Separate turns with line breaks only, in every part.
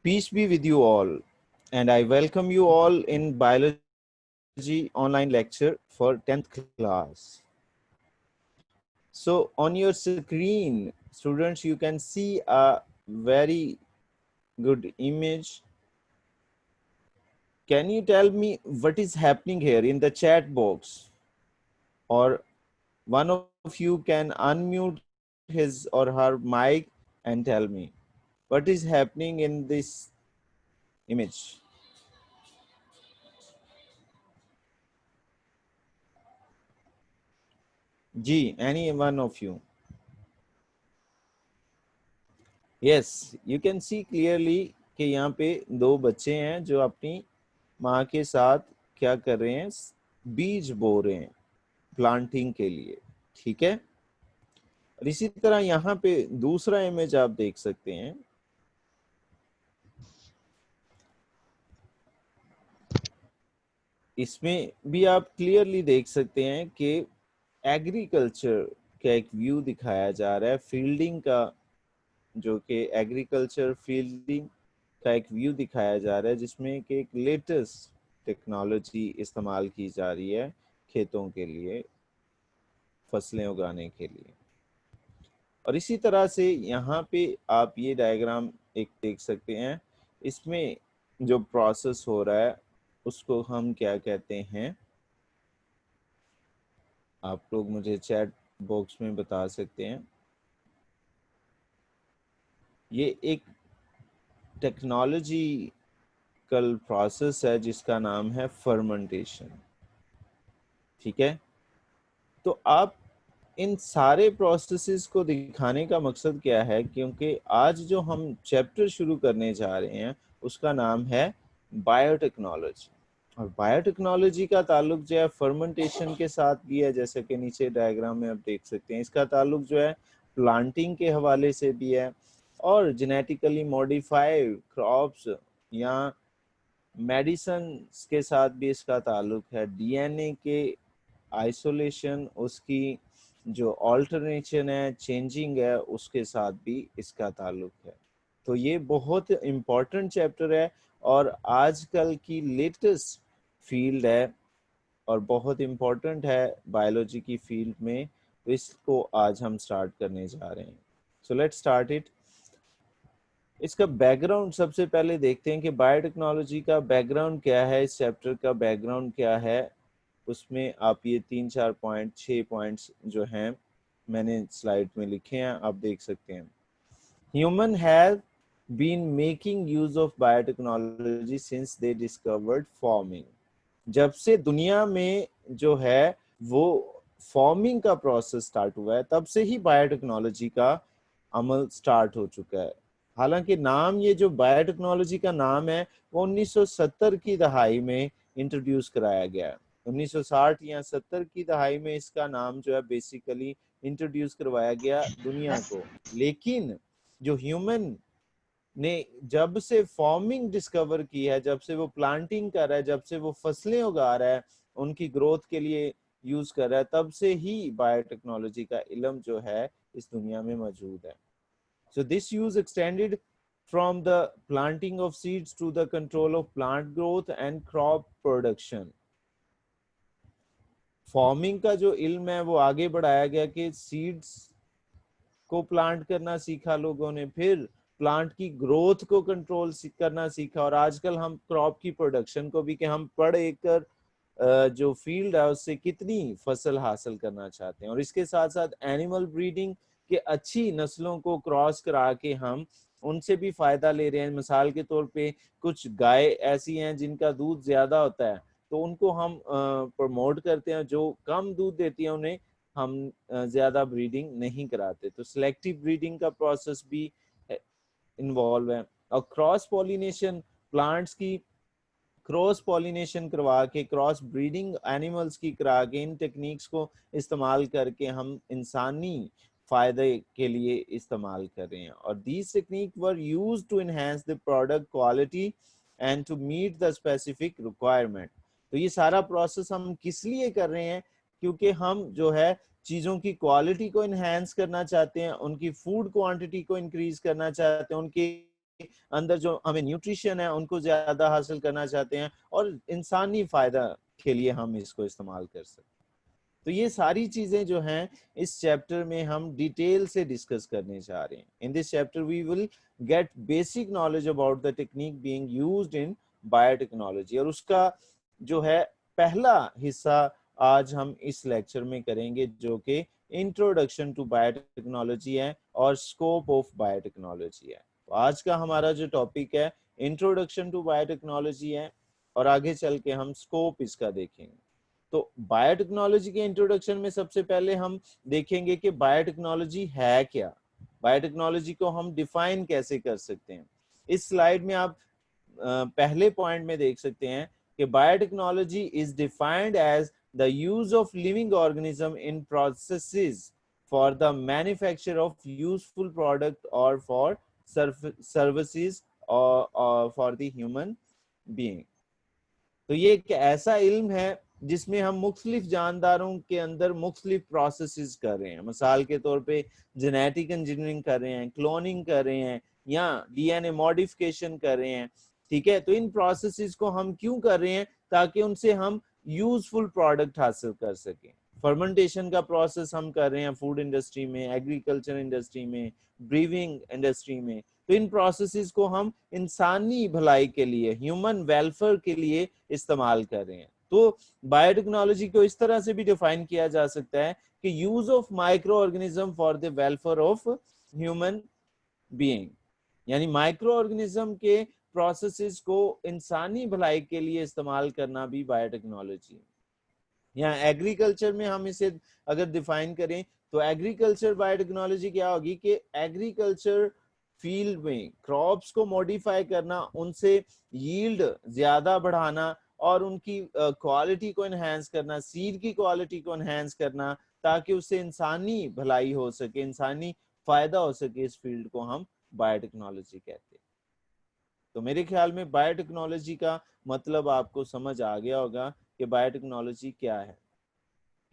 Peace be with you all, and I welcome you all in biology online lecture for 10th class. So on your screen, students, you can see a very good image. Can you tell me what is happening here in the chat box? Or one of you can unmute his or her mic and tell me what is happening in this image. G, any one of you? Yes, you can see clearly कि यहाँ पे दो बच्चे हैं जो अपनी माँ के साथ क्या कर रहे हैं, बीज बो रहे हैं प्लांटिंग के लिए, ठीक है। और इसी तरह यहाँ पे दूसरा इमेज आप देख सकते हैं। इसमें भी आप क्लियरली देख सकते हैं कि एग्रीकल्चर का एक व्यू दिखाया जा रहा है, फील्डिंग का, जो कि एग्रीकल्चर फील्डिंग का एक व्यू दिखाया जा रहा है, जिसमें कि एक लेटेस्ट टेक्नोलॉजी इस्तेमाल की जा रही है खेतों के लिए, फसलें उगाने के लिए। और इसी तरह से यहाँ पे आप ये डायग्राम एक देख सकते हैं। इसमें जो प्रोसेस हो रहा है उसको हम क्या कहते हैं, आप लोग मुझे चैट बॉक्स में बता सकते हैं। ये एक टेक्नोलॉजिकल प्रोसेस है जिसका नाम है फर्मेंटेशन, ठीक है। तो आप इन सारे प्रोसेसेस को दिखाने का मकसद क्या है, क्योंकि आज जो हम चैप्टर शुरू करने जा रहे हैं उसका नाम है बायोटेक्नोलॉजी। और बायोटेक्नोलॉजी का ताल्लुक जो है फर्मेंटेशन के साथ भी है, जैसे कि नीचे डायग्राम में आप देख सकते हैं। इसका ताल्लुक जो है प्लांटिंग के हवाले से भी है, और जेनेटिकली मॉडिफाइड क्रॉप्स या मेडिसिन के साथ भी इसका ताल्लुक है। डीएनए के आइसोलेशन, उसकी जो ऑल्टरनेशन है, चेंजिंग है, उसके साथ भी इसका ताल्लुक है। तो ये बहुत इम्पोर्टेंट चैप्टर है और आजकल की लेटेस्ट फील्ड है और बहुत इम्पोर्टेंट है बायोलॉजी की फील्ड में। तो इसको आज हम स्टार्ट करने जा रहे हैं। So let's start it. इसका बैकग्राउंड सबसे पहले देखते हैं कि बायोटेक्नोलॉजी का बैकग्राउंड क्या है, इस चैप्टर का बैकग्राउंड क्या है। उसमें आप ये 3-4 पॉइंट, 6 पॉइंट्स जो हैं मैंने स्लाइड में लिखे हैं, आप देख सकते हैं। Human have been making use of biotechnology since they discovered farming. जब से दुनिया में जो है वो फॉर्मिंग का प्रोसेस स्टार्ट हुआ है, तब से ही बायोटेक्नोलॉजी का अमल स्टार्ट हो चुका है। हालांकि नाम, ये जो बायोटेक्नोलॉजी का नाम है, वो 1970 की दहाई में इंट्रोड्यूस कराया गया है। 1960 या 70 की दहाई में इसका नाम जो है बेसिकली इंट्रोड्यूस करवाया गया दुनिया को। लेकिन जो ह्यूमन ने जब से फार्मिंग डिस्कवर की है, जब से वो प्लांटिंग कर रहा है, जब से वो फसलें उगा रहा है, उनकी ग्रोथ के लिए यूज कर रहा है, तब से ही बायोटेक्नोलॉजी का इल्म जो है इस दुनिया में मौजूद है। So this use extended from the planting of seeds to the control of plant growth and crop production. Farming का जो इल्म है वो आगे बढ़ाया गया कि सीड्स को प्लांट करना सीखा लोगों ने, फिर प्लांट की ग्रोथ को कंट्रोल करना सीखा, और आजकल हम क्रॉप की प्रोडक्शन को भी, कि हम पर एकड़ जो फील्ड है उससे कितनी फसल हासिल करना चाहते हैं। और इसके साथ साथ एनिमल ब्रीडिंग के अच्छी नस्लों को क्रॉस करा के हम उनसे भी फायदा ले रहे हैं। मिसाल के तौर पे कुछ गाय ऐसी हैं जिनका दूध ज्यादा होता है, तो उनको हम प्रमोट करते हैं। जो कम दूध देती है उन्हें हम ज्यादा ब्रीडिंग नहीं कराते। तो सिलेक्टिव ब्रीडिंग का प्रोसेस भी इन्वॉल्व है। और क्रॉस पॉलिनेशन, प्लांट्स की क्रॉस पॉलिनेशन करवा के, क्रॉस ब्रीडिंग एनिमल्स की करा के, इन टेक्निक्स को इस्तेमाल करके हम इंसानी फायदे के लिए इस्तेमाल कर रहे हैं। और these technique were used to enhance the product quality and to meet the specific requirement. तो ये सारा प्रोसेस हम किस लिए कर रहे हैं, क्योंकि हम जो है चीजों की क्वालिटी को इनहेंस करना चाहते हैं, उनकी फूड क्वांटिटी को इंक्रीज करना चाहते हैं, उनके अंदर जो हमें न्यूट्रिशन है उनको ज्यादा हासिल करना चाहते हैं, और इंसानी फायदा के लिए हम इसको इस्तेमाल कर सकते हैं। तो ये सारी चीजें जो हैं इस चैप्टर में हम डिटेल से डिस्कस करने जा रहे हैं। In this chapter we will get basic knowledge about the technique being used in biotechnology, और उसका जो है पहला हिस्सा आज हम इस लेक्चर में करेंगे, जो कि इंट्रोडक्शन टू बायोटेक्नोलॉजी है और स्कोप ऑफ बायोटेक्नोलॉजी है। तो आज का हमारा जो टॉपिक है इंट्रोडक्शन टू बायोटेक्नोलॉजी है, और आगे चल के हम स्कोप इसका देखेंगे। तो बायोटेक्नोलॉजी के इंट्रोडक्शन में सबसे पहले हम देखेंगे कि बायोटेक्नोलॉजी है क्या, बायोटेक्नोलॉजी को हम डिफाइन कैसे कर सकते हैं। इस स्लाइड में आप पहले पॉइंट में देख सकते हैं कि biotechnology is defined as the use of living organism in processes for the manufacture of useful product और फॉर सर्विसेज और फॉर द ह्यूमन बीइंग। तो ये एक ऐसा इल्म है जिसमें हम मुख्तलिफ जानदारों के अंदर मुख्तलिफ प्रोसेसेस कर रहे हैं। मिसाल के तौर पे जेनेटिक इंजीनियरिंग कर रहे हैं, क्लोनिंग कर रहे हैं, या डीएनए मॉडिफिकेशन कर रहे हैं। ठीक है, तो इन प्रोसेसेस को हम क्यों कर रहे हैं? ताकि उनसे हम यूजफुल प्रोडक्ट हासिल कर सकें। फर्मेंटेशन का प्रोसेस हम कर रहे हैं फूड इंडस्ट्री में, एग्रीकल्चर इंडस्ट्री में, ब्रीविंग इंडस्ट्री में। तो इन प्रोसेसेस को हम इंसानी भलाई के लिए, ह्यूमन वेलफेयर के लिए इस्तेमाल कर रहे हैं। तो बायोटेक्नोलॉजी को इस तरह से भी डिफाइन किया जा सकता है कि use of micro organism for the welfare of human being, यानी माइक्रो ऑर्गेनिज्म के प्रोसेसेस को इंसानी भलाई के लिए इस्तेमाल करना भी बायोटेक्नोलॉजी है। या एग्रीकल्चर में हम इसे अगर डिफाइन करें तो एग्रीकल्चर बायोटेक्नोलॉजी क्या होगी कि एग्रीकल्चर फील्ड में क्रॉप्स को मॉडिफाई करना, उनसे यील्ड ज्यादा बढ़ाना और उनकी क्वालिटी को एनहांस करना, सीड की क्वालिटी को एनहांस करना, ताकि उससे इंसानी भलाई हो सके, इंसानी फायदा हो सके। इस फील्ड को हम बायोटेक्नोलॉजी कहते हैं। तो मेरे ख्याल में बायोटेक्नोलॉजी का मतलब आपको समझ आ गया होगा कि बायोटेक्नोलॉजी क्या है।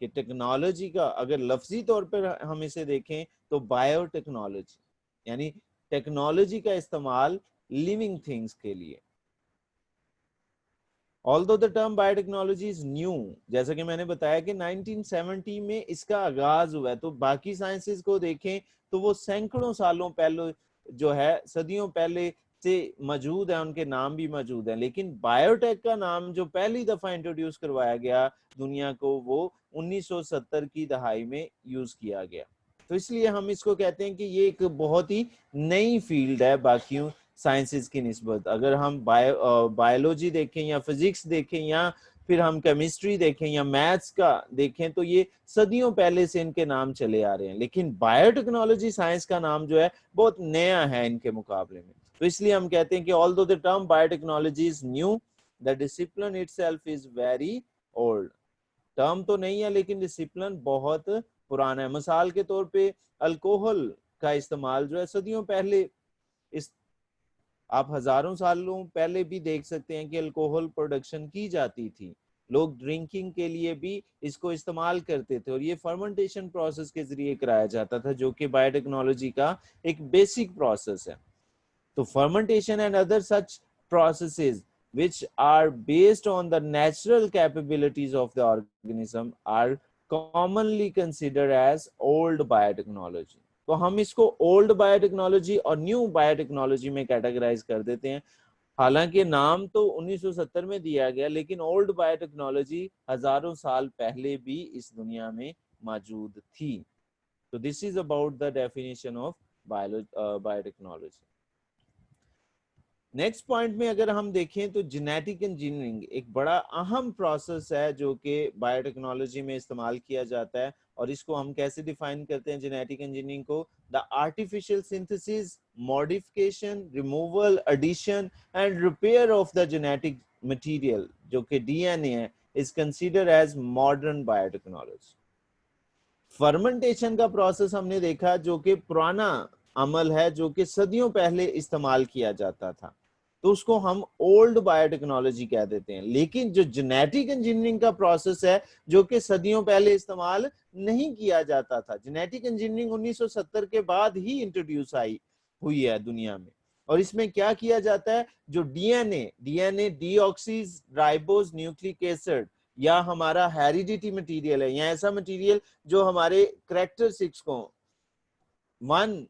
कि टेक्नोलॉजी का अगर लफ्जी तौर पर हम इसे देखें तो बायोटेक्नोलॉजी यानी टेक्नोलॉजी का इस्तेमाल लिविंग थिंग्स के लिए। Although the term biotechnology is new, जैसा कि मैंने बताया कि 1970 में इसका आगाज हुआ है, तो बाकी साइंसेस को देखें तो वो सैकड़ों सालों पहले जो है, सदियों पहले से मौजूद है, उनके नाम भी मौजूद है। लेकिन बायोटेक का नाम जो पहली दफा इंट्रोड्यूस करवाया गया दुनिया को, वो 1970 की दहाई में यूज किया गया। तो इसलिए हम इसको कहते हैं कि ये एक बहुत ही नई फील्ड है बाकियों साइंसेस की निस्बत। अगर हम बायोलॉजी देखें या फिजिक्स देखें या फिर हम केमिस्ट्री देखें या मैथ्स का देखें, तो ये सदियों पहले से इनके नाम चले आ रहे हैं। लेकिन बायोटेक्नोलॉजी साइंस का नाम जो है बहुत नया है इनके मुकाबले में। तो इसलिए हम कहते हैं कि although the term biotechnology is new, the discipline itself is very old. Term तो नहीं है लेकिन डिसिप्लिन बहुत पुराना है। मिसाल के तौर पे अल्कोहल का इस्तेमाल जो है सदियों पहले, इस आप हजारों सालों पहले भी देख सकते हैं कि अल्कोहल प्रोडक्शन की जाती थी। लोग ड्रिंकिंग के लिए भी इसको इस्तेमाल करते थे, और ये फर्मेंटेशन प्रोसेस के जरिए कराया जाता था, जो कि बायोटेक्नोलॉजी का एक बेसिक प्रोसेस है। तो fermentation and other such processes which are based on the natural capabilities of the organism are commonly considered as old biotechnology. तो हम इसको ओल्ड बायोटेक्नोलॉजी और न्यू बायोटेक्नोलॉजी में कैटेगराइज कर देते हैं। हालांकि नाम तो 1970 में दिया गया, लेकिन ओल्ड बायोटेक्नोलॉजी हजारों साल पहले भी इस दुनिया में मौजूद थी। तो this is about the definition of biotechnology. Next point में अगर हम देखें तो जेनेटिक इंजीनियरिंग एक बड़ा अहम प्रोसेस है जो कि बायोटेक्नोलॉजी में इस्तेमाल किया जाता है। और इसको हम कैसे डिफाइन करते हैं जेनेटिक इंजीनियरिंग को? The artificial synthesis, modification, removal, addition and repair of the genetic material जो कि डीएनए है, is considered as modern biotechnology. Fermentation का प्रोसेस हमने देखा जो कि पुराना अमल है, जो कि सदियों पहले इस्तेमाल किया जाता था, तो उसको हम ओल्ड बायोटेक्नोलॉजी कह देते हैं। लेकिन जो जेनेटिक इंजीनियरिंग का प्रोसेस है जो कि सदियों पहले इस्तेमाल नहीं किया जाता था, जेनेटिक इंजीनियरिंग 1970 के बाद ही इंट्रोड्यूस हुई है दुनिया में। और इसमें क्या किया जाता है, जो DNA deoxy ribose nucleic acid या हमारा हेरिडिटी मटेरियल है, या ऐसा मटेरियल जो हमारे कैरेक्टरिस्टिक्स को वन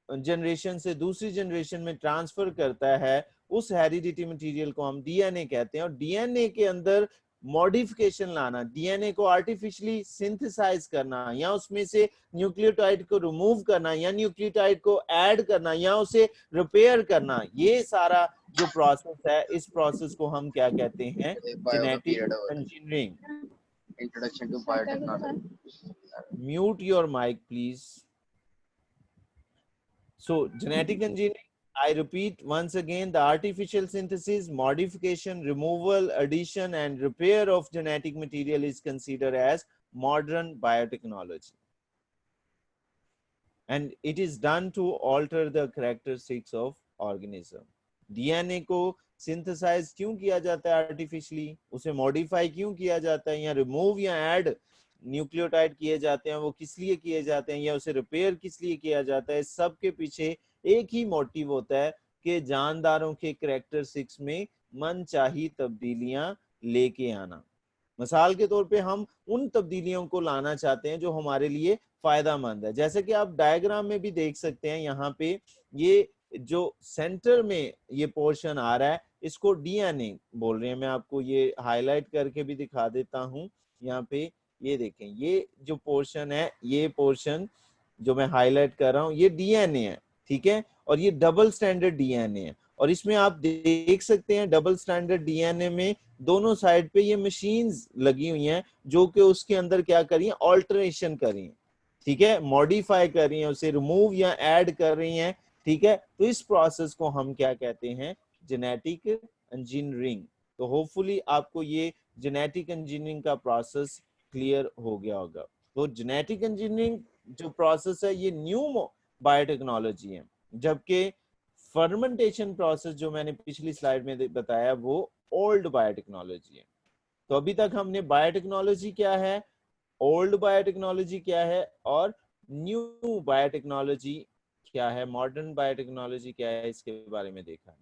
जनरेशन से दूसरी जनरेशन में ट्रांसफर करता है, उस हेरिडिटी मटेरियल को हम डीएनए कहते हैं। और डीएनए के अंदर मॉडिफिकेशन लाना, डीएनए को आर्टिफिशियली सिंथेसाइज करना, या उसमें से न्यूक्लियोटाइड को रिमूव करना, या न्यूक्लियोटाइड को ऐड करना, या उसे रिपेयर करना, ये सारा जो प्रोसेस है, इस प्रोसेस को हम क्या कहते हैं, genetic engineering.
Introduction to biotechnology.
Mute your mic please. So genetic engineering, I repeat once again, the artificial synthesis, modification, removal, addition and repair of genetic material is considered as modern biotechnology. And it is done to alter the characteristics of organism. DNA को synthesize क्यों किया जाता है artificially, उसे modify क्यों किया जाता है, या remove या add न्यूक्लियोटाइड किए जाते हैं, वो किस लिए किए जाते हैं, या उसे रिपेयर किस लिए किया जाता है, सब के पीछे एक ही मोटिव होता है कि जानदारों के कैरेक्टरिस्टिक्स में मनचाही तब्दीलियां लेके आना। मिसाल के तौर पे हम उन तब्दीलियों को लाना चाहते हैं जो हमारे लिए फायदामंद है। जैसे कि आप डायग्राम में भी देख सकते हैं, यहाँ पे ये जो सेंटर में ये पोर्शन आ रहा है, इसको डीएनए बोल रहे हैं। मैं आपको ये हाईलाइट करके भी दिखा देता हूँ। यहाँ पे ये देखें, ये जो पोर्शन है, ये पोर्शन जो मैं हाईलाइट कर रहा हूँ, ये डीएनए है, ठीक है। और ये डबल स्टैंडर्ड डीएनए है, और इसमें आप देख सकते हैं डबल स्टैंडर्ड डीएनए में दोनों साइड पे ये मशीन्स लगी हुई हैं जो कि उसके अंदर क्या कर रही हैं, ऑल्टरेशन कर रही हैं, ठीक है, मॉडिफाई कर रही हैं, उसे रिमूव या ऐड कर रही हैं, ठीक है। तो इस प्रोसेस को हम क्या कहते हैं, जेनेटिक इंजीनियरिंग। तो होपफुली आपको ये जेनेटिक इंजीनियरिंग का प्रोसेस क्लियर हो गया होगा। तो जेनेटिक इंजीनियरिंग जो प्रोसेस है, ये न्यू बायोटेक्नोलॉजी है, जबकि फर्मेंटेशन प्रोसेस जो मैंने पिछली स्लाइड में बताया वो ओल्ड बायोटेक्नोलॉजी है। तो अभी तक हमने बायोटेक्नोलॉजी क्या है, ओल्ड बायोटेक्नोलॉजी क्या है, और न्यू बायोटेक्नोलॉजी क्या है, मॉडर्न बायोटेक्नोलॉजी क्या है, इसके बारे में देखा।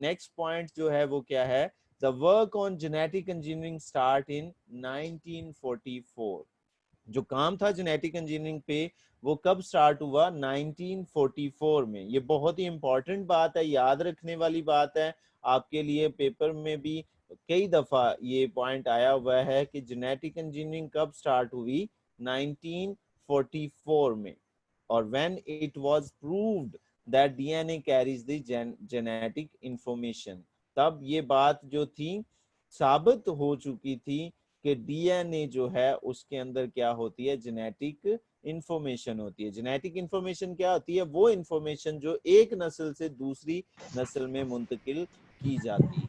नेक्स्ट पॉइंट जो है वो क्या है, the work on genetic engineering start in 1944। जो काम था जेनेटिक इंजीनियरिंग पे वो कब स्टार्ट हुआ, 1944 में। ये बहुत ही इंपॉर्टेंट बात है, याद रखने वाली बात है आपके लिए। पेपर में भी कई दफा ये पॉइंट आया हुआ है कि जेनेटिक इंजीनियरिंग कब स्टार्ट हुई, 1944 में। और when it was proved that DNA carries the genetic information, तब ये बात जो थी साबित हो चुकी थी कि डीएनए जो है उसके अंदर क्या होती है, जेनेटिक इंफॉर्मेशन होती है। जेनेटिक इंफॉर्मेशन क्या होती है, वो इंफॉर्मेशन जो एक नस्ल से दूसरी नस्ल में मुंतकिल की जाती है।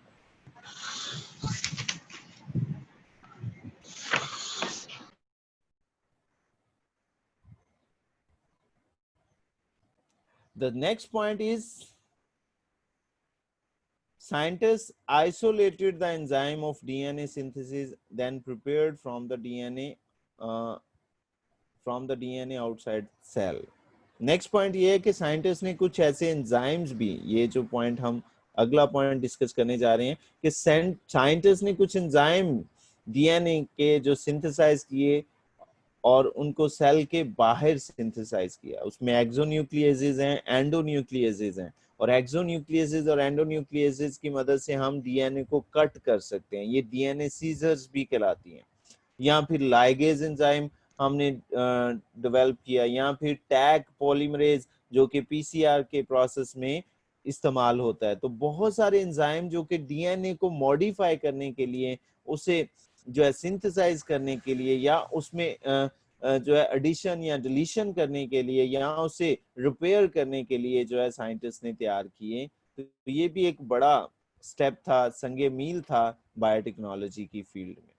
The next point is scientists isolated the enzyme of DNA synthesis, then prepared from the DNA outside cell. Next point ये है कि साइंटिस्ट ने कुछ ऐसे एंजाइम्स भी, ये जो पॉइंट हम अगला पॉइंट डिस्कस करने जा रहे हैं, कि साइंटिस्ट ने कुछ एंजाइम डीएनए के जो सिंथेसाइज किए और उनको सेल के बाहर सिंथेसाइज किया। उसमें एक्सोन्यूक्लियेसेस हैं, एंडोन्यूक्लियेसेस हैं, और एक्सोन्यूक्लियेसेस और एंडोन्यूक्लियेसेस की मदद से हम डीएनए को कट कर सकते हैं। ये डीएनए सीजर्स भी कहलाती हैं। या फिर लाइगेज एंजाइम हमने डेवलप किया, या फिर टैग पॉलीमरेज जो कि पीसीआर के प्रोसेस में इस्तेमाल होता है। तो बहुत सारे एंजाइम जो कि डीएनए को मॉडिफाई करने के लिए, उसे जो है सिंथेसाइज करने के लिए, या उसमें जो है एडिशन या डिलीशन करने के लिए, या उसे रिपेयर करने के लिए जो है साइंटिस्ट ने तैयार किए। तो ये भी एक बड़ा स्टेप था, संगे मील था बायोटेक्नोलॉजी की फील्ड में।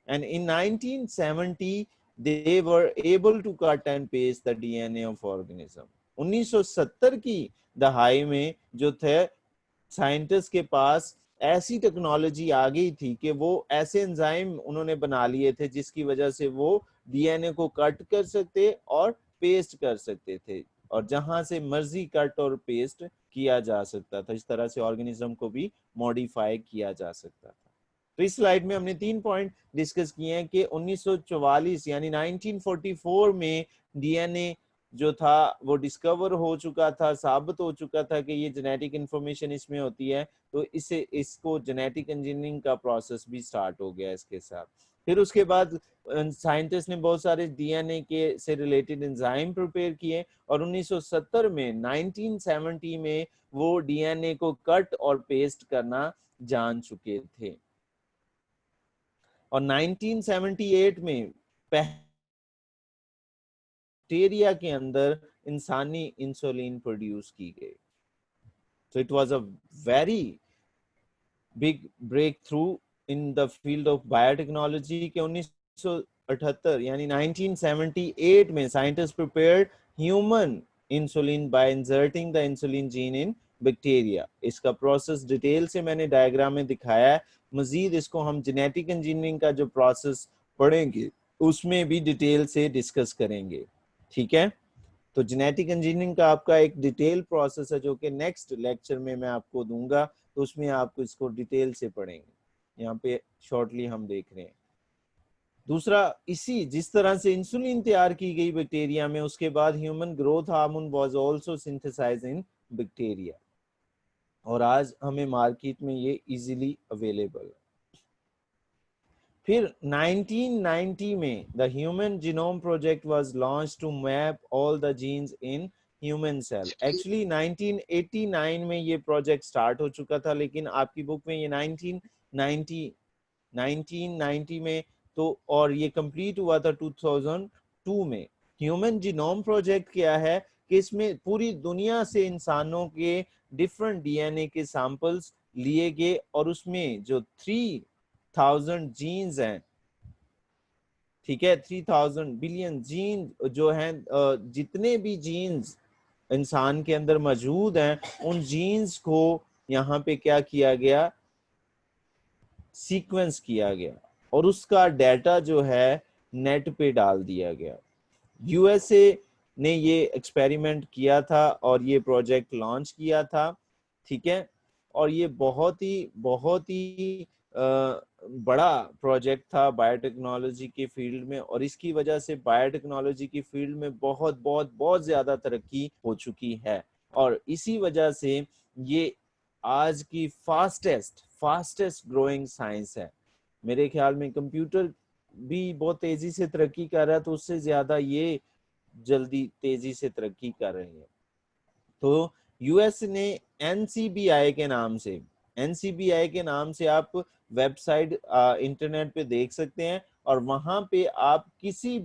And in 1970 they were able to cut and paste the DNA of organism. 1970 की दहाई में जो थे साइंटिस्ट के पास ऐसी टेक्नोलॉजी आ गई थी कि वो ऐसे एंजाइम उन्होंने बना लिए थे जिसकी वजह से वो डीएनए को कट कर सकते और पेस्ट कर सकते थे। और जहां से मर्जी कट और पेस्ट किया जा सकता था। इस तरह से ऑर्गेनिज्म को भी मॉडिफाई किया जा सकता था। तो इस स्लाइड में हमने 3 पॉइंट डिस्कस किए हैं कि 1944 यानी 1944 में डीएनए जो था वो डिस्कवर हो चुका था, साबित हो चुका था कि ये जेनेटिक इंफॉर्मेशन इसमें होती है। तो इसको जेनेटिक इंजीनियरिंग का प्रोसेस भी स्टार्ट हो गया इसके साथ। फिर उसके बाद साइंटिस्ट ने बहुत सारे डीएनए के से रिलेटेड एंजाइम प्रिपेयर किए और 1970 में 1970 में वो डीएनए को कट और पेस्ट करना जान चुके थे। और 1978 में बैक्टीरिया के अंदर इंसानी इंसुलिन प्रोड्यूस की गई। So it was a very big breakthrough in the field of biotechnology के 1978 यानी 1978 में scientist prepared human insulin bye inserting the insulin gene in bacteria. इसका प्रोसेस डिटेल से मैंने डायग्राम में दिखाया है। मजीद इसको हम जेनेटिक इंजीनियरिंग का जो प्रोसेस पढ़ेंगे उसमें भी डिटेल से डिस्कस करेंगे। ठीक है, तो जेनेटिक इंजीनियरिंग का आपका एक डिटेल प्रोसेस है जो कि नेक्स्ट लेक्चर में मैं आपको दूंगा, तो उसमें आपको इसको डिटेल से पढ़ेंगे। यहाँ पे शॉर्टली हम देख रहे हैं। दूसरा, इसी जिस तरह से इंसुलिन तैयार की गई बैक्टीरिया में, उसके बाद human growth hormone was also synthesized in bacteria और आज हमें मार्केट में ये इजीली अवेलेबल है। फिर 1990 में the human genome project was launched to map all the genes in human cell. Actually 1989 में ये प्रोजेक्ट स्टार्ट हो चुका था, लेकिन आपकी बुक में ये 1990 में तो, और ये कंप्लीट हुआ था 2002 में। ह्यूमन जीनोम प्रोजेक्ट क्या है कि इसमें पूरी दुनिया से इंसानों के डिफरेंट डीएनए के सैंपल्स लिए गए और उसमें जो 3000 जीन्स हैं, ठीक है, 3000 बिलियन जीन जो हैं, जितने भी जीन्स इंसान के अंदर मौजूद हैं उन जीन्स को यहाँ पे क्या किया गया, सीक्वेंस किया गया और उसका डाटा जो है नेट पे डाल दिया गया। यूएसए ने ये एक्सपेरिमेंट किया था और ये प्रोजेक्ट लॉन्च किया था। ठीक है, और ये बहुत ही बड़ा प्रोजेक्ट था बायोटेक्नोलॉजी के फील्ड में और इसकी वजह से बायोटेक्नोलॉजी की फील्ड में बहुत बहुत बहुत ज्यादा तरक्की हो चुकी है और इसी वजह से ये आज की फास्टेस्ट ग्रोइंग साइंस है। मेरे ख्याल में कंप्यूटर भी बहुत तेजी से तरक्की कर रहा है, तो उससे ज्यादा ये जल्दी तेजी से तरक्की कर रही है। तो यूएस ने एनसीबीआई के नाम से आप वेबसाइट इंटरनेट पे देख सकते हैं और वहां पे आप किसी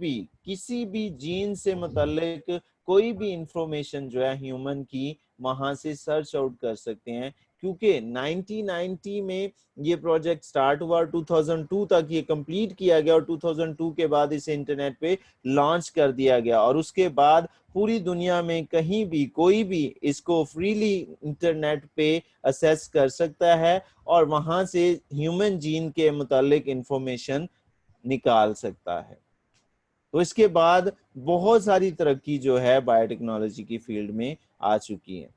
भी जीन से मुतल्लिक कोई भी इंफॉर्मेशन जो है ह्यूमन की वहां से सर्च आउट कर सकते हैं। क्योंकि 1990 में ये प्रोजेक्ट स्टार्ट हुआ, 2002 तक ये कंप्लीट किया गया और 2002 के बाद इसे इंटरनेट पे लॉन्च कर दिया गया और उसके बाद पूरी दुनिया में कहीं भी कोई भी इसको फ्रीली इंटरनेट पे असेस कर सकता है और वहां से ह्यूमन जीन के मुतालिक इंफॉर्मेशन निकाल सकता है। तो इसके बाद बहुत सारी तरक्की जो है बायोटेक्नोलॉजी की फील्ड में आ चुकी है।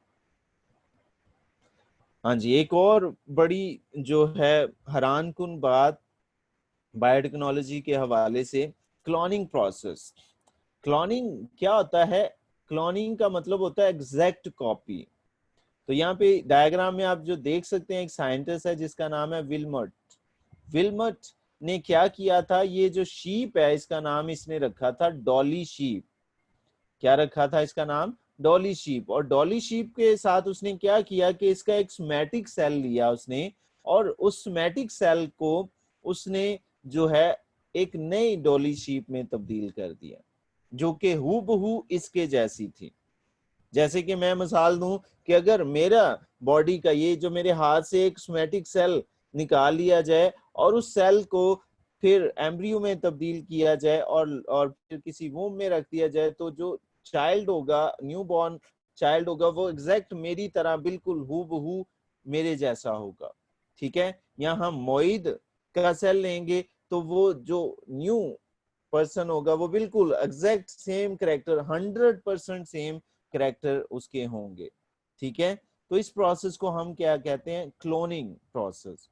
हाँ जी, एक और बड़ी जो है हैरानकुन बात बायोटेक्नोलॉजी के हवाले से, क्लोनिंग प्रोसेस। क्लोनिंग क्या होता है? क्लोनिंग का मतलब होता है एग्जैक्ट कॉपी। तो यहाँ पे डायग्राम में आप जो देख सकते हैं, एक साइंटिस्ट है जिसका नाम है विल्मट ने क्या किया था, ये जो शीप है इसका नाम इसने रखा था डॉली शीप। क्या रखा था इसका नाम? डॉली शीप। और डॉली शीप के साथ उसने क्या किया कि इसका एक सोमैटिक सेल लिया उसने और उस सोमैटिक सेल को उसने जो है एक नई डॉली शीप में तब्दील कर दिया जो कि हूबहू इसके जैसी थी। जैसे कि मैं मिसाल दूं कि अगर मेरा बॉडी का ये जो मेरे हाथ से एक सोमैटिक सेल निकाल लिया जाए और उस सेल को फिर एम्ब्रियो में तब्दील किया जाए और फिर किसी वूम में रख दिया जाए, तो जो चाइल्ड होगा, न्यू बॉर्न चाइल्ड होगा, वो एग्जैक्ट मेरी तरह बिल्कुल हूबहू मेरे जैसा होगा। ठीक है, यहाँ हम मोइद का सेल लेंगे तो वो जो न्यू पर्सन होगा वो बिल्कुल exact same character, 100% same character उसके होंगे, ठीक है। तो इस प्रोसेस को हम क्या कहते हैं, क्लोनिंग प्रोसेस,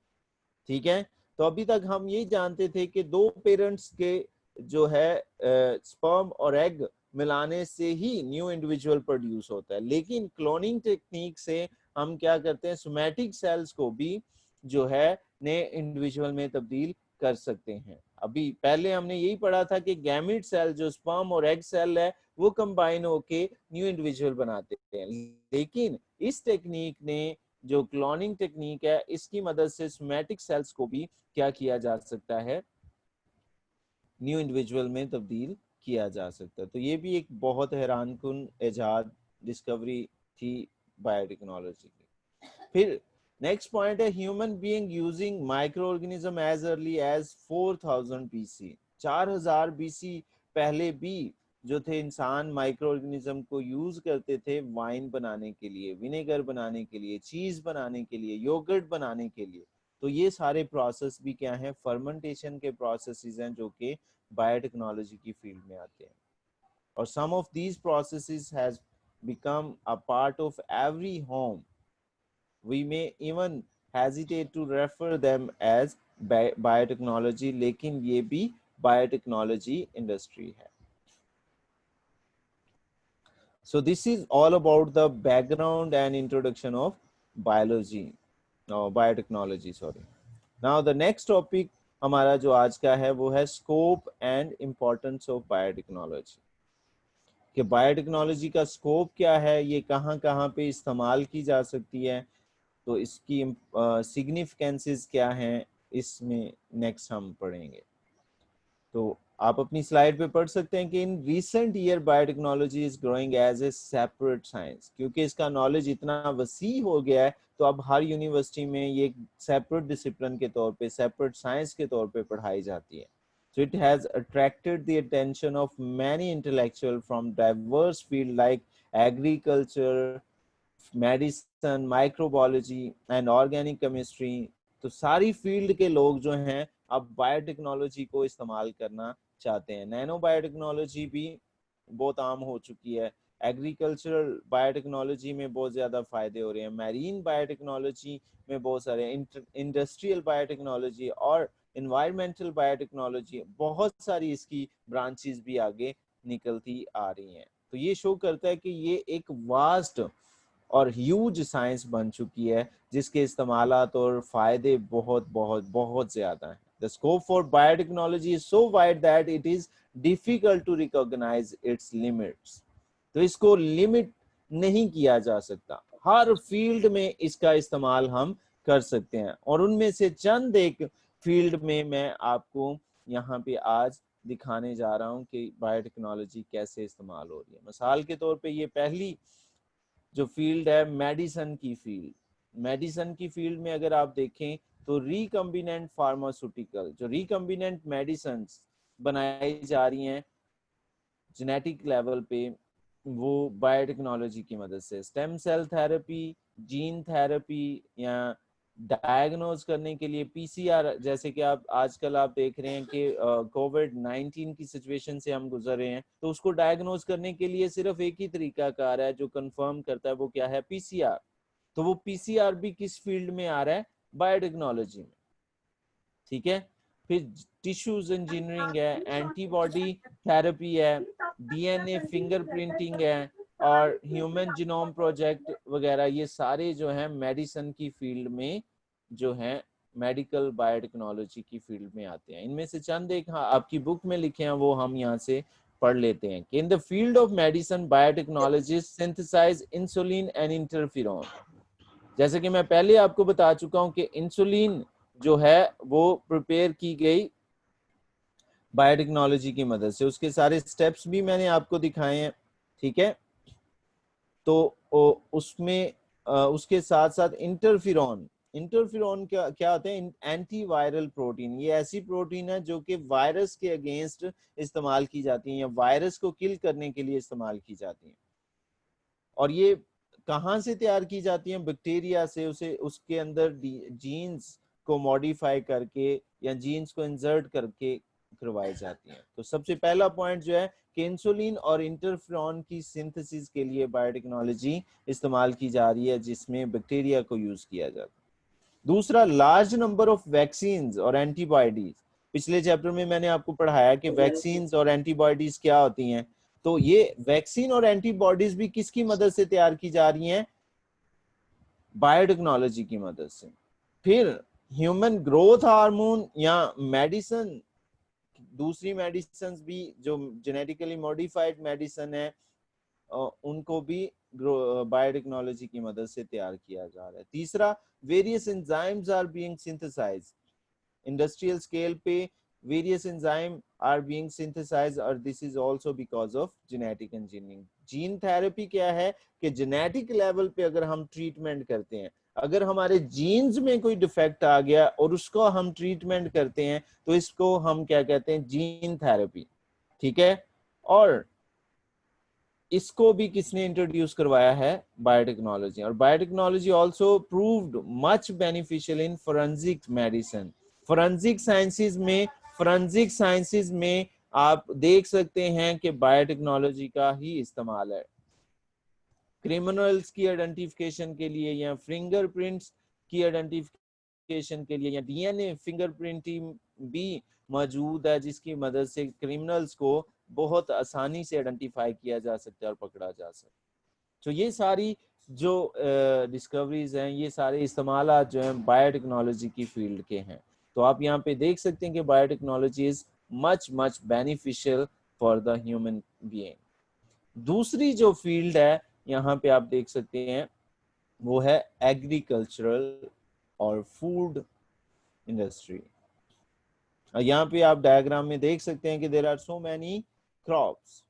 ठीक है। तो अभी तक हम यही जानते थे कि दो पेरेंट्स के जो है स्पर्म और एग मिलाने से ही न्यू इंडिविजुअल प्रोड्यूस होता है, लेकिन क्लोनिंग टेक्निक से हम क्या करते हैं, सोमैटिक सेल्स को भी जो है नए इंडिविजुअल में तब्दील कर सकते हैं। अभी पहले हमने यही पढ़ा था कि गैमेट सेल जो स्पर्म और एग सेल है वो कंबाइन होके न्यू इंडिविजुअल बनाते हैं, लेकिन इस टेक्निक ने, जो क्लोनिंग टेक्निक है, इसकी मदद से सोमैटिक सेल्स को भी क्या किया जा सकता है, न्यू इंडिविजुअल में तब्दील किया जा सकता है। तो ये भी एक बहुत हैरानकुन इजाद, डिस्कवरी थी बायोटेक्नोलॉजी की। फिर नेक्स्ट पॉइंट है human being using microorganism as early as 4000 BC. 4000 BC पहले भी जो थे इंसान माइक्रो ऑर्गेनिज्म को यूज करते थे वाइन बनाने के लिए, विनेगर बनाने के लिए, चीज बनाने के लिए, योगर्ट बनाने के लिए। तो ये सारे प्रोसेस भी क्या है, फर्मेंटेशन के प्रोसेसेस हैं जो कि बायोटेक्नोलॉजी की फील्ड में आते हैं। और some of these processes has become a part of every home. We may even hesitate to refer them as biotechnology, लेकिन ये भी बायोटेक्नोलॉजी इंडस्ट्री है। So this is all about the background and introduction of biology, biotechnology, sorry. Now the next topic हमारा जो आज का है वो है scope and importance of biotechnology, कि बायोटेक्नोलॉजी का स्कोप क्या है, ये कहाँ कहाँ पे इस्तेमाल की जा सकती है, तो इसकी सिग्निफिकेंसेस क्या हैं, इसमें नेक्स्ट हम पढ़ेंगे। तो आप अपनी स्लाइड पे पढ़ सकते हैं कि in recent year biotechnology is growing as a separate science, क्योंकि इसका नॉलेज इतना वसी हो गया है, तो अब हर यूनिवर्सिटी में ये एक सेपरेट डिसिप्लिन के तौर पे, सेपरेट साइंस के तौर पे पढ़ाई जाती है। So it has attracted the attention of many intellectuals from diverse fields like agriculture, medicine, microbiology and organic chemistry. तो सारी फील्ड के लोग जो हैं अब बायोटेक्नोलॉजी को इस्तेमाल करना चाहते हैं। नैनो बायोटेक्नोलॉजी भी बहुत आम हो चुकी है, एग्रीकल्चरल बायोटेक्नोलॉजी में बहुत ज़्यादा फायदे हो रहे हैं, मैरीन बायोटेक्नोलॉजी में बहुत सारे, इंडस्ट्रियल बायोटेक्नोलॉजी और इन्वायरमेंटल बायोटेक्नोलॉजी, बहुत सारी इसकी ब्रांचेस भी आगे निकलती आ रही हैं। तो ये शो करता है कि ये एक वास्ट और ह्यूज साइंस बन चुकी है जिसके इस्तेमालात और फायदे बहुत बहुत बहुत ज्यादा हैं। The scope for biotechnology is so wide that it is difficult to recognize its limits. तो इसको लिमिट नहीं किया जा सकता, हर फील्ड में इसका इस्तेमाल हम कर सकते हैं, और उनमें से चंद एक फील्ड में मैं आपको यहाँ पे आज दिखाने जा रहा हूँ कि बायोटेक्नोलॉजी कैसे इस्तेमाल हो रही है। मिसाल के तौर पे ये पहली जो फील्ड है मेडिसिन की फील्ड। मेडिसिन की फील्ड में अगर आप देखें तो रिकम्बिनेंट फार्मास्यूटिकल, जो रिकम्बिनेंट मेडिसिन बनाई जा रही हैं जेनेटिक लेवल पे, वो बायोटेक्नोलॉजी की मदद से, stem cell therapy, gene therapy, या डायग्नोज करने के लिए पीसीआर, जैसे कि आप आजकल आप देख रहे हैं कि कोविड-19 की सिचुएशन से हम गुजर रहे हैं, तो उसको डायग्नोज करने के लिए सिर्फ एक ही तरीका कार है जो कंफर्म करता है, वो क्या है, पीसीआर। तो वो पीसीआर भी किस फील्ड में आ रहा है, बायोटेक्नोलॉजी में, ठीक है। फिर टिश्यूज इंजीनियरिंग है, एंटीबॉडी थेरेपी है, डीएनए फिंगरप्रिंटिंग है, और ह्यूमन जीनोम प्रोजेक्ट वगैरह, ये सारे जो हैं मेडिसिन की फील्ड में जो हैं मेडिकल बायोटेक्नोलॉजी की फील्ड में आते हैं। इनमें से चंद एक आपकी बुक में लिखे हैं, वो हम यहाँ से पढ़ लेते हैं कि in the field of medicine biotechnologist synthesize insulin and interferon. जैसे कि मैं पहले आपको बता चुका हूं कि इंसुलिन जो है वो प्रिपेयर की गई बायोटेक्नोलॉजी की मदद से, उसके सारे स्टेप्स भी मैंने आपको दिखाए हैं, ठीक है। तो उसमें उसके साथ साथ इंटरफेरॉन, इंटरफेरॉन क्या होते हैं, एंटीवायरल प्रोटीन। ये ऐसी प्रोटीन है जो कि वायरस के अगेंस्ट इस्तेमाल की जाती है या वायरस को किल करने के लिए इस्तेमाल की जाती है। और ये कहाँ से तैयार की जाती है, बैक्टीरिया से, उसे उसके अंदर जीन्स को मॉडिफाई करके या जीन्स को इंसर्ट करके करवाई जाती हैं। तो सबसे पहला पॉइंट जो है कि इंसुलिन और इंटरफ्रॉन की सिंथेसिस के लिए बायोटेक्नोलॉजी इस्तेमाल की जा रही है, जिसमें बैक्टीरिया को यूज किया जाता है। दूसरा, लार्ज नंबर ऑफ वैक्सीन्स और एंटीबॉडीज। पिछले चैप्टर में मैंने आपको पढ़ाया कि वैक्सीन्स और एंटीबॉडीज क्या होती हैं। तो ये वैक्सीन और एंटीबॉडीज भी किसकी मदद से तैयार की जा रही हैं? बायोटेक्नोलॉजी की मदद से। फिर ह्यूमन ग्रोथ हार्मोन या मेडिसिन, दूसरी मेडिसिन भी जो जेनेटिकली मॉडिफाइड मेडिसिन है, उनको भी बायोटेक्नोलॉजी की मदद से तैयार किया जा रहा है। तीसरा, various enzymes are being synthesized. Industrial scale पे various enzyme are being synthesized, और this is also because of genetic engineering. Gene therapy क्या है कि जेनेटिक लेवल पे अगर हम ट्रीटमेंट करते हैं, अगर हमारे जीन्स में कोई डिफेक्ट आ गया और उसको हम ट्रीटमेंट करते हैं, तो इसको हम क्या कहते हैं? Gene therapy. ठीक है। और इसको भी किसने इंट्रोड्यूस करवाया है? बायोटेक्नोलॉजी। और biotechnology also proved much beneficial in forensic medicine. Forensic sciences में आप देख सकते हैं कि बायोटेक्नोलॉजी का ही इस्तेमाल है। क्रिमिनल्स की आइडेंटिफिकेशन के लिए, या फिंगरप्रिंट्स की आइडेंटिफिकेशन के लिए, या डीएनए फिंगरप्रिंटिंग भी मौजूद है, जिसकी मदद से क्रिमिनल्स को बहुत आसानी से आइडेंटिफाई किया जा सकता है और पकड़ा जा सकता है। तो ये सारी जो डिस्कवरीज हैं, ये सारे इस्तेमाल जो हैं बायोटेक्नोलॉजी की फील्ड के हैं। तो आप यहाँ पे देख सकते हैं कि biotechnology is much much beneficial for the human being. दूसरी जो फील्ड है यहाँ पे आप देख सकते हैं, वो है एग्रीकल्चरल और फूड इंडस्ट्री। यहाँ पे आप डायग्राम में देख सकते हैं कि there are so many crops.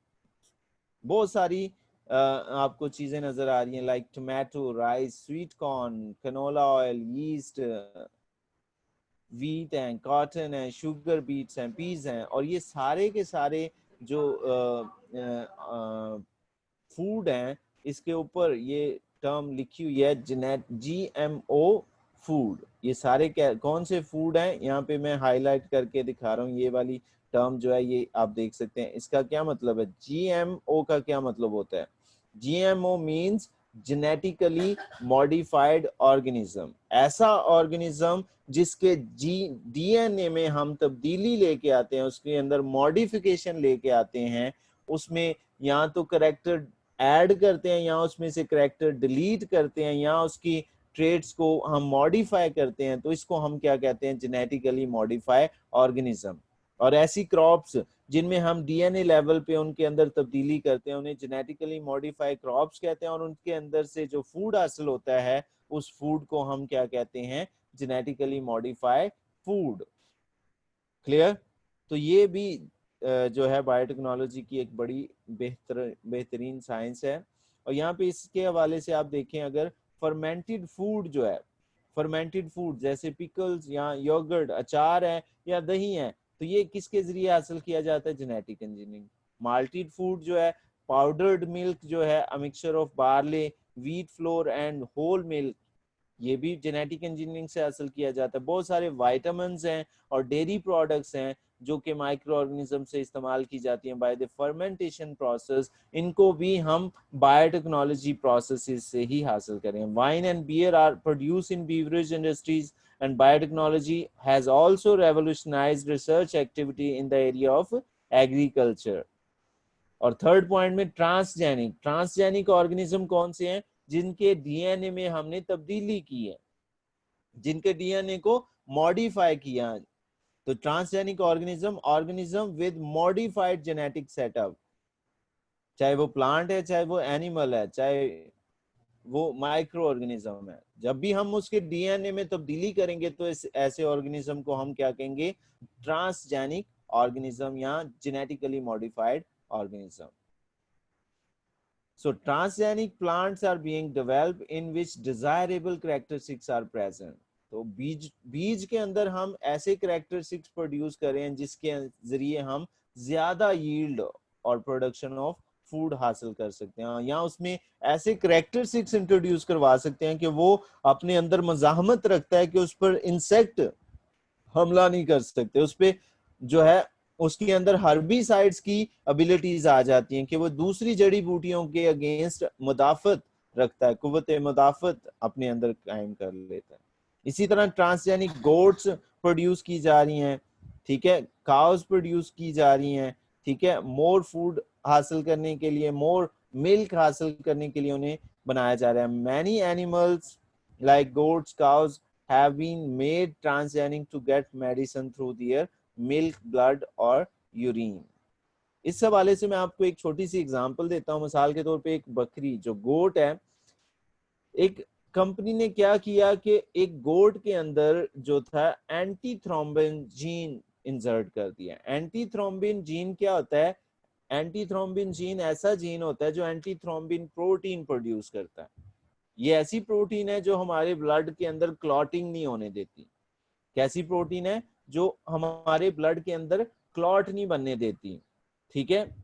बहुत सारी आपको चीजें नजर आ रही हैं, like tomato, rice, sweet corn, canola oil, yeast, wheat and cotton है, शुगर बीट्स हैं, पीज हैं। और ये सारे के सारे जो फूड हैं, इसके ऊपर ये टर्म लिखी हुई है GMO फूड। ये सारे क्या, कौन से फूड हैं? यहाँ पे मैं हाईलाइट करके दिखा रहा हूँ। ये वाली टर्म जो है, ये आप देख सकते हैं। इसका क्या मतलब है? GMO का क्या मतलब होता है? GMO means genetically modified organism. ऐसा ऑर्गेनिज्म जिसके DNA में हम तब्दीली लेके आते हैं, उसके अंदर मॉडिफिकेशन लेके आते हैं, उसमें या तो करेक्टर ऐड करते हैं, या उसमें से करेक्टर डिलीट करते हैं, या उसकी ट्रेड्स को हम मॉडिफाई करते हैं। तो इसको हम क्या कहते हैं? Genetically modified organism. और ऐसी क्रॉप्स जिनमें हम DNA लेवल पे उनके अंदर तब्दीली करते हैं, उन्हें जेनेटिकली मॉडिफाइड क्रॉप्स कहते हैं। और उनके अंदर से जो फूड हासिल होता है, उस फूड को हम क्या कहते हैं? Genetically modified food. क्लियर? तो ये भी जो है बायोटेक्नोलॉजी की एक बड़ी बेहतरीन साइंस है। और यहाँ पे इसके हवाले से आप देखें, अगर फर्मेंटेड फूड जो है, फर्मेंटेड फूड जैसे पिकल्स या योगर्ट, अचार है या दही है, तो ये किसके जरिए हासिल किया जाता है? Genetic engineering. माल्टेड फूड जो है, पाउडर्ड मिल्क जो है, a mixture of barley, wheat flour and whole milk, ये भी जेनेटिक इंजीनियरिंग से हासिल किया जाता है। बहुत सारे वाइटामिन्स हैं और डेयरी प्रोडक्ट्स हैं जो कि माइक्रो ऑर्गेनिज्म से इस्तेमाल की जाती हैं बाय द फर्मेंटेशन प्रोसेस। इनको भी हम बायोटेक्नोलॉजी प्रोसेसेस से ही हासिल करें। Wine and beer are produce in beverage industries, and biotechnology has also revolutionized research activity in the area of agriculture. और थर्ड पॉइंट में ट्रांसजेनिक ऑर्गेनिज्म कौन से हैं? जिनके DNA में हमने तब्दीली की है, जिनके DNA को मॉडिफाई किया। तो transgenic organism with modified genetic setup, चाहे वो प्लांट है, चाहे वो एनिमल है, चाहे वो माइक्रो ऑर्गेनिज्म है। जब भी हम उसके DNA में तब्दीली करेंगे, तो इस ऐसे ऑर्गेनिज्म को हम क्या कहेंगे? ट्रांसजेनिक ऑर्गेनिज्म या genetically modified organism. So transgenic plants are being developed in which desirable characteristics are present. तो बीज के अंदर हम ऐसे characteristics प्रोड्यूस करें जिसके जरिए हम ज्यादा यील्ड और प्रोडक्शन ऑफ फूड हासिल कर सकते हैं, या उसमें ऐसे characteristics इंट्रोड्यूस करवा सकते हैं कि वो अपने अंदर मज़ाहमत रखता है कि उस पर इंसेक्ट हमला नहीं कर सकते, उस पर जो है उसके अंदर हर्बिसाइड्स की एबिलिटीज आ जाती हैं कि वो दूसरी जड़ी बूटियों के अगेंस्ट मुदाफत रखता है, कुव्वत मुदाफत अपने अंदर कायम कर लेता है। इसी तरह ट्रांसजेनिक गोट्स प्रोड्यूस की जा रही हैं, ठीक है, काउस प्रोड्यूस की जा रही हैं, ठीक है, मोर फूड हासिल करने के लिए, मोर मिल्क हासिल करने के लिए उन्हें बनाया जा रहा है। Many animals like goats, cows have been made transgenic to get medicine through their milk, blood और यूरिन। इस हवाले से मैं आपको एक छोटी सी एग्जांपल देता हूँ। मिसाल के तौर पे एक बकरी जो गोट है, एक कंपनी ने क्या किया कि एक गोट के अंदर जो था एंटी थ्रोम्बिन जीन इंसर्ट कर दिया। एंटी थ्रोम्बिन जीन क्या होता है? एंटी थ्रोम्बिन जीन ऐसा जीन होता है जो एंटी थ्रोम्बिन प्रोटीन प्रोड्यूस करता है। ये ऐसी प्रोटीन है जो हमारे ब्लड के अंदर क्लॉटिंग नहीं होने देती। कैसी प्रोटीन है? जो हमारे ब्लड के अंदर क्लॉट नहीं बनने देती, ठीक है।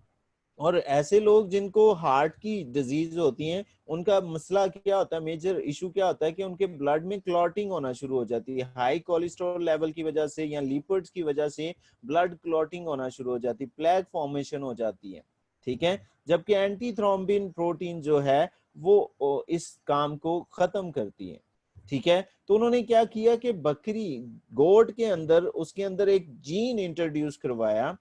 और ऐसे लोग जिनको हार्ट की डिजीज होती हैं, उनका मसला क्या होता है, मेजर इशू क्या होता है कि उनके ब्लड में क्लॉटिंग होना शुरू हो जाती है। हाई कोलेस्ट्रॉल लेवल की वजह से या लिपिड्स की वजह से ब्लड क्लॉटिंग होना शुरू हो जाती है, प्लेग फॉर्मेशन हो जाती है, ठीक है। जबकि एंटी थ्रोम्बिन प्रोटीन जो है वो इस काम को खत्म करती है, ठीक है। तो उन्होंने क्या किया कि बकरी, गोट के अंदर, उसके अंदर एक जीन इंट्रोड्यूस करवाया,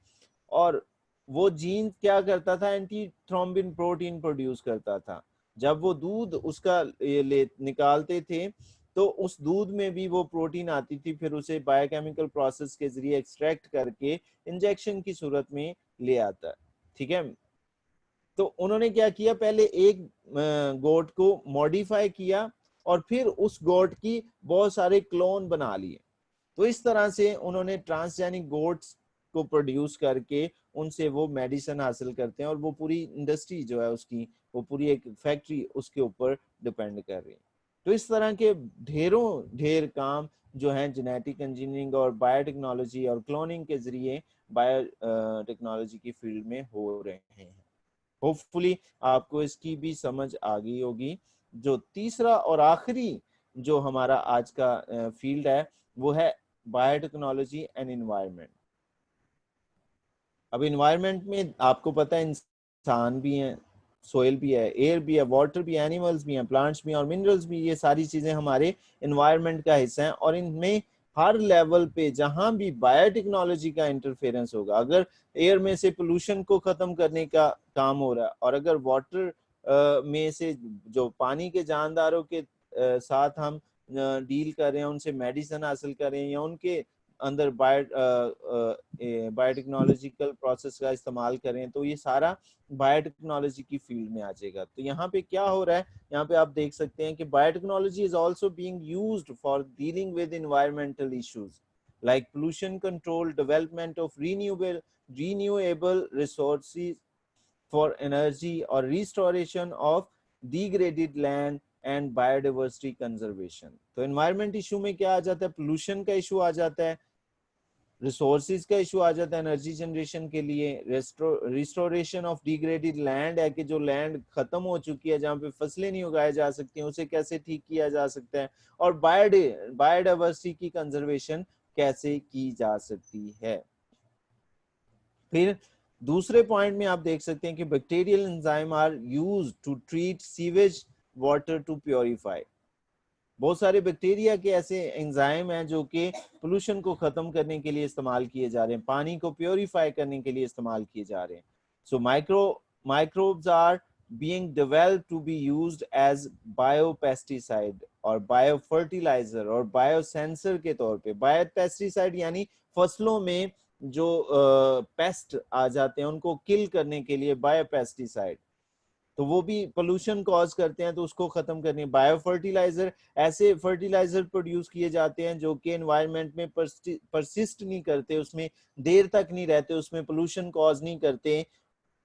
और वो जीन क्या करता था? एंटी थ्रोम्बिन प्रोटीन प्रोड्यूस करता था। जब वो दूध उसका ले निकालते थे तो उस दूध में भी वो प्रोटीन आती थी, फिर उसे बायोकेमिकल प्रोसेस के जरिए एक्सट्रैक्ट करके इंजेक्शन की सूरत में ले आता, ठीक है। तो उन्होंने क्या किया, पहले एक गोट को मॉडिफाई किया और फिर उस गोट की बहुत सारे क्लोन बना लिए। तो इस तरह से उन्होंने ट्रांसजेनिक गोट्स को प्रोड्यूस करके उनसे वो मेडिसिन हासिल करते हैं, और वो पूरी इंडस्ट्री जो है उसकी, वो पूरी एक फैक्ट्री उसके ऊपर डिपेंड कर रही है। तो इस तरह के ढेरों ढेर काम जो है जेनेटिक इंजीनियरिंग और बायोटेक्नोलॉजी और क्लोनिंग के जरिए बायो टेक्नोलॉजी की फील्ड में हो रहे हैं। होपफुली आपको इसकी भी समझ आ गई होगी। जो तीसरा और आखिरी जो हमारा आज का फील्ड है वो है बायोटेक्नोलॉजी एंड एनवायरनमेंट। अब एनवायरनमेंट में आपको पता है इंसान भी हैं, सोयल भी है, एयर भी है, वाटर भी, एनिमल्स भी हैं, प्लांट्स भी हैं और मिनरल्स भी। ये सारी चीजें हमारे एनवायरनमेंट का हिस्सा हैं, और इनमें हर लेवल पे जहां भी बायोटेक्नोलॉजी का इंटरफेरेंस होगा, अगर एयर में से पोल्यूशन को खत्म करने का काम हो रहा है, और अगर वाटर में से जो पानी के जानदारों के साथ हम डील कर रहे हैं, उनसे मेडिसिन हासिल कर रहे हैं, या उनके अंदर बायोटेक्नोलॉजिकल प्रोसेस का इस्तेमाल करें, तो ये सारा बायोटेक्नोलॉजी की फील्ड में आ जाएगा। तो यहाँ पे क्या हो रहा है, यहाँ पे आप देख सकते हैं कि biotechnology is also being used for dealing with environmental issues like pollution control, development of renewable resources for energy, और restoration of degraded land and biodiversity conservation. तो एनवायरमेंट इशू में क्या आ जाता है? पोल्यूशन का इशू आ जाता है, रिसोर्सेज का इशू आ जाता है एनर्जी जनरेशन के लिए, रिस्टोरेशन ऑफ डिग्रेडेड लैंड है कि जो लैंड खत्म हो चुकी है, जहाँ पे फसलें नहीं उगाई जा सकती, उसे कैसे ठीक किया जा सकता है, और बायोडाइवर्सिटी की कंजर्वेशन कैसे की जा सकती है। फिर दूसरे पॉइंट में आप देख सकते हैं कि bacterial enzyme are used to treat sewage water to purify. बहुत सारे बैक्टीरिया के ऐसे एंजाइम हैं जो कि पोल्यूशन को खत्म करने के लिए इस्तेमाल किए जा रहे हैं, पानी को प्योरीफाई करने के लिए इस्तेमाल किए जा रहे हैं। So microbes are being developed to be used as biopesticide और बायोफर्टिलाइजर और बायोसेंसर के तौर पे। बायोपेस्टिसाइड यानी फसलों में जो पेस्ट आ जाते हैं उनको किल करने के लिए बायोपेस्टिसाइड, तो वो भी पोल्यूशन कॉज करते हैं, तो उसको खत्म करनी। बायो फर्टिलाइजर, ऐसे फर्टिलाइजर प्रोड्यूस किए जाते हैं जो कि एनवायरनमेंट में परसिस्ट नहीं करते, उसमें देर तक नहीं रहते, उसमें पोल्यूशन कॉज नहीं करते,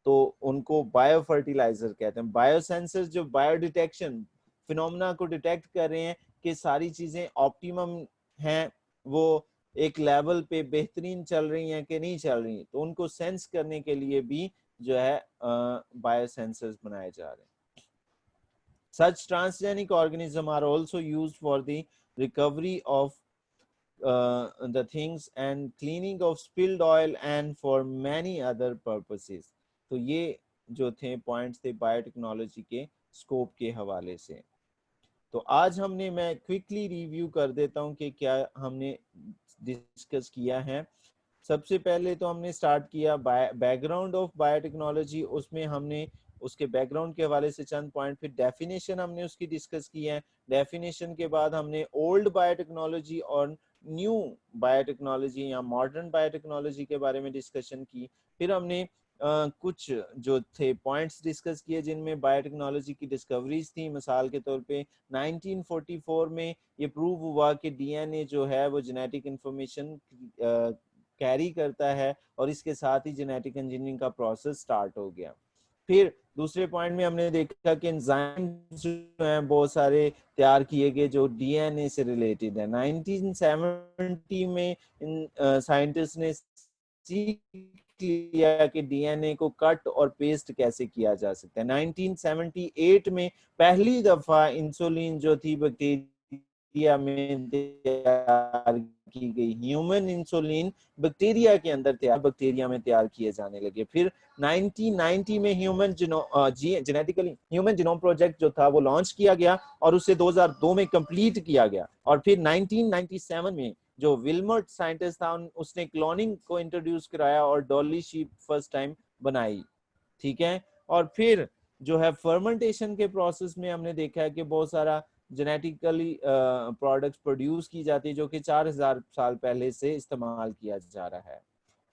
तो उनको बायो फर्टिलाइजर कहते हैं। बायो सेंसर जो बायो डिटेक्शन फिनोमेना को डिटेक्ट कर रहे हैं कि सारी चीजें ऑप्टिमम हैं, वो एक लेवल पे बेहतरीन चल रही हैं कि नहीं चल रही, तो उनको सेंस करने के लिए भी जो है बायो सेंसर्स बनाए जा रहे हैं। Such transgenic organisms are also used for the recovery of the things and cleaning of spilled oil and for many other purposes. तो ये जो थे पॉइंट्स थे बायोटेक्नोलॉजी के स्कोप के हवाले से। तो आज हमने, मैं क्विकली रिव्यू कर देता हूं कि क्या हमने डिस्कस किया है। सबसे पहले तो हमने स्टार्ट किया बैकग्राउंड ऑफ बायोटेक्नोलॉजी, उसमें हमने उसके बैकग्राउंड के हवाले से चंद पॉइंट, फिर डेफिनेशन हमने उसकी डिस्कस की है। डेफिनेशन के बाद हमने ओल्ड बायोटेक्नोलॉजी और न्यू बायोटेक्नोलॉजी या मॉडर्न बायोटेक्नोलॉजी के बारे में डिस्कशन की। फिर हमने कुछ जो थे पॉइंट्स डिस्कस किए जिनमें बायोटेक्नोलॉजी की डिस्कवरीज थी। मिसाल के तौर पे 1944 में ये प्रूव हुआ कि डीएनए जो है वो जेनेटिक इंफॉर्मेशन कैरी करता है और इसके साथ ही जेनेटिक इंजीनियरिंग का प्रोसेस स्टार्ट हो गया। फिर दूसरे पॉइंट में हमने देखा कि एंजाइम्स जो हैं बहुत सारे तैयार किए गए जो डीएनए से रिलेटेड है। 1970 में इन साइंटिस्ट ने सीख लिया कि डीएनए को कट और पेस्ट कैसे किया जा सकता है। 1978 में पहली दफा इंसुलिन जो थी बैक्टीरिया में तैयार की गई, ह्यूमन इंसुलिन बैक्टीरिया के अंदर बैक्टीरिया में तैयार किए जाने लगे। फिर 1990 में जेनेटिकली ह्यूमन जीनोम प्रोजेक्ट जो था वो लॉन्च किया गया और उसे 2002 में कंप्लीट किया गया। और फिर 1997 में जो विल्मर्ट साइंटिस्ट था उसने क्लोनिंग को इंट्रोड्यूस कराया और डॉली शीप फर्स्ट टाइम बनाई। ठीक है। और फिर जो है फर्मेंटेशन के प्रोसेस में हमने देखा है कि बहुत सारा जेनेटिकली प्रोडक्ट्स प्रोड्यूस की जाती है जो कि 4000 साल पहले से इस्तेमाल किया जा रहा है।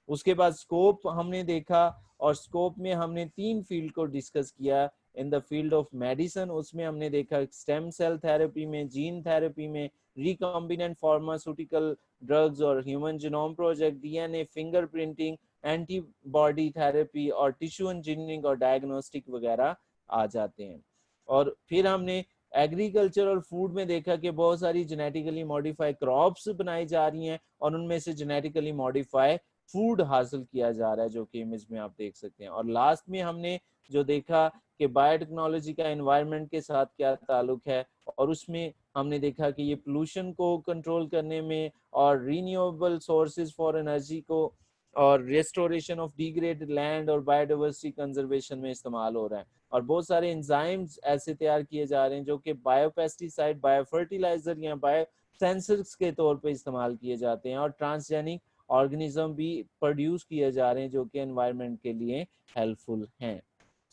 उसके बाद स्कोप हमने देखा और स्कोप में हमने 3 फील्ड को डिस्कस किया। इन द फील्ड ऑफ मेडिसिन उसमें हमने देखा स्टेम सेल थेरेपी में, जीन थेरेपी में, रिकॉम्बिनेंट फार्मास्यूटिकल ड्रग्स और human genome project, DNA fingerprinting, antibody therapy और टिश्यू इंजीनियरिंग और डायग्नोस्टिक वगैरह आ जाते हैं। और फिर हमने एग्रीकल्चर और फूड में देखा कि बहुत सारी जेनेटिकली मॉडिफाई क्रॉप्स बनाई जा रही हैं और उनमें से जेनेटिकली मॉडिफाई फूड हासिल किया जा रहा है जो कि इमेज में आप देख सकते हैं। और लास्ट में हमने जो देखा कि बायोटेक्नोलॉजी का एनवायरनमेंट के साथ क्या ताल्लुक है और उसमें हमने देखा कि ये पोल्यूशन को कंट्रोल करने में और रीन्यूएबल सोर्सेज फॉर एनर्जी को और रेस्टोरेशन ऑफ डिग्रेडेड लैंड और बायोडाइवर्सिटी कंजर्वेशन में इस्तेमाल हो रहा है। और बहुत सारे एंजाइम्स ऐसे तैयार किए जा रहे हैं जो कि बायोपेस्टिसाइड, बायोफर्टिलाइजर या बायो सेंसर्स के तौर पे इस्तेमाल किए जाते हैं। और ट्रांसजेनिक ऑर्गेनिज्म भी प्रोड्यूस किए जा रहे हैं जो कि एनवायरनमेंट के लिए हेल्पफुल हैं।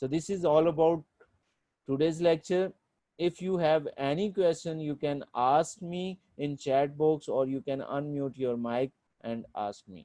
So this is all about today's lecture. If you have any question, you can ask me in chat box or you can unmute your mic and ask me.